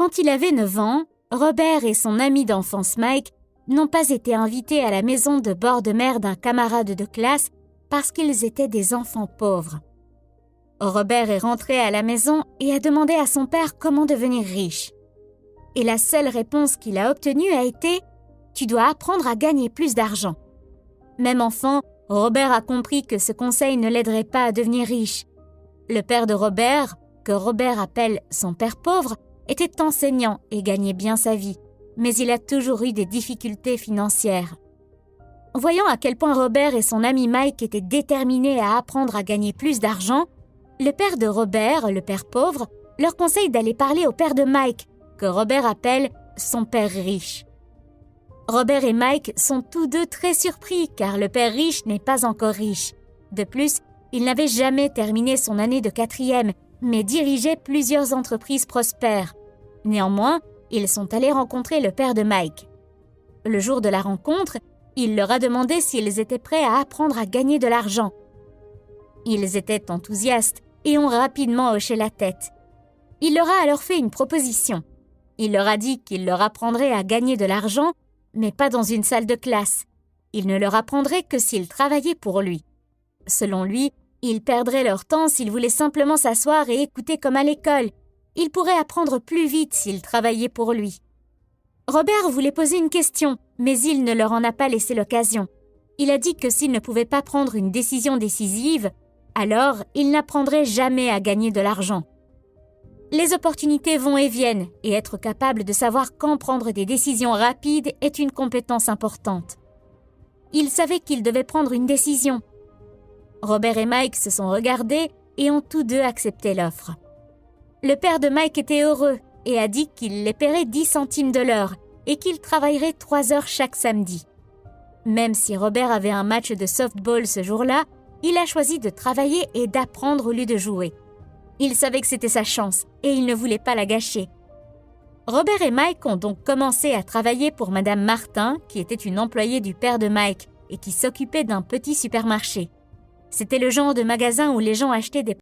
Quand il avait 9 ans, Robert et son ami d'enfance Mike n'ont pas été invités à la maison de bord de mer d'un camarade de classe parce qu'ils étaient des enfants pauvres. Robert est rentré à la maison et a demandé à son père comment devenir riche. Et la seule réponse qu'il a obtenue a été « Tu dois apprendre à gagner plus d'argent ». Même enfant, Robert a compris que ce conseil ne l'aiderait pas à devenir riche. Le père de Robert, que Robert appelle son père pauvre, était enseignant et gagnait bien sa vie, mais il a toujours eu des difficultés financières. Voyant à quel point Robert et son ami Mike étaient déterminés à apprendre à gagner plus d'argent, le père de Robert, le père pauvre, leur conseille d'aller parler au père de Mike, que Robert appelle son père riche. Robert et Mike sont tous deux très surpris car le père riche n'est pas encore riche. De plus, il n'avait jamais terminé son année de 4e, mais dirigeait plusieurs entreprises prospères. Néanmoins, ils sont allés rencontrer le père de Mike. Le jour de la rencontre, il leur a demandé s'ils étaient prêts à apprendre à gagner de l'argent. Ils étaient enthousiastes et ont rapidement hoché la tête. Il leur a alors fait une proposition. Il leur a dit qu'il leur apprendrait à gagner de l'argent, mais pas dans une salle de classe. Il ne leur apprendrait que s'ils travaillaient pour lui. Selon lui, ils perdraient leur temps s'ils voulaient simplement s'asseoir et écouter comme à l'école. Ils pourraient apprendre plus vite s'ils travaillaient pour lui. Robert voulait poser une question, mais il ne leur en a pas laissé l'occasion. Il a dit que s'il ne pouvait pas prendre une décision décisive, alors il n'apprendrait jamais à gagner de l'argent. Les opportunités vont et viennent, et être capable de savoir quand prendre des décisions rapides est une compétence importante. Il savait qu'il devait prendre une décision. Robert et Mike se sont regardés et ont tous deux accepté l'offre. Le père de Mike était heureux et a dit qu'il les paierait 10 centimes de l'heure et qu'il travaillerait 3 heures chaque samedi. Même si Robert avait un match de softball ce jour-là, il a choisi de travailler et d'apprendre au lieu de jouer. Il savait que c'était sa chance et il ne voulait pas la gâcher. Robert et Mike ont donc commencé à travailler pour Madame Martin, qui était une employée du père de Mike et qui s'occupait d'un petit supermarché. C'était le genre de magasin où les gens achetaient des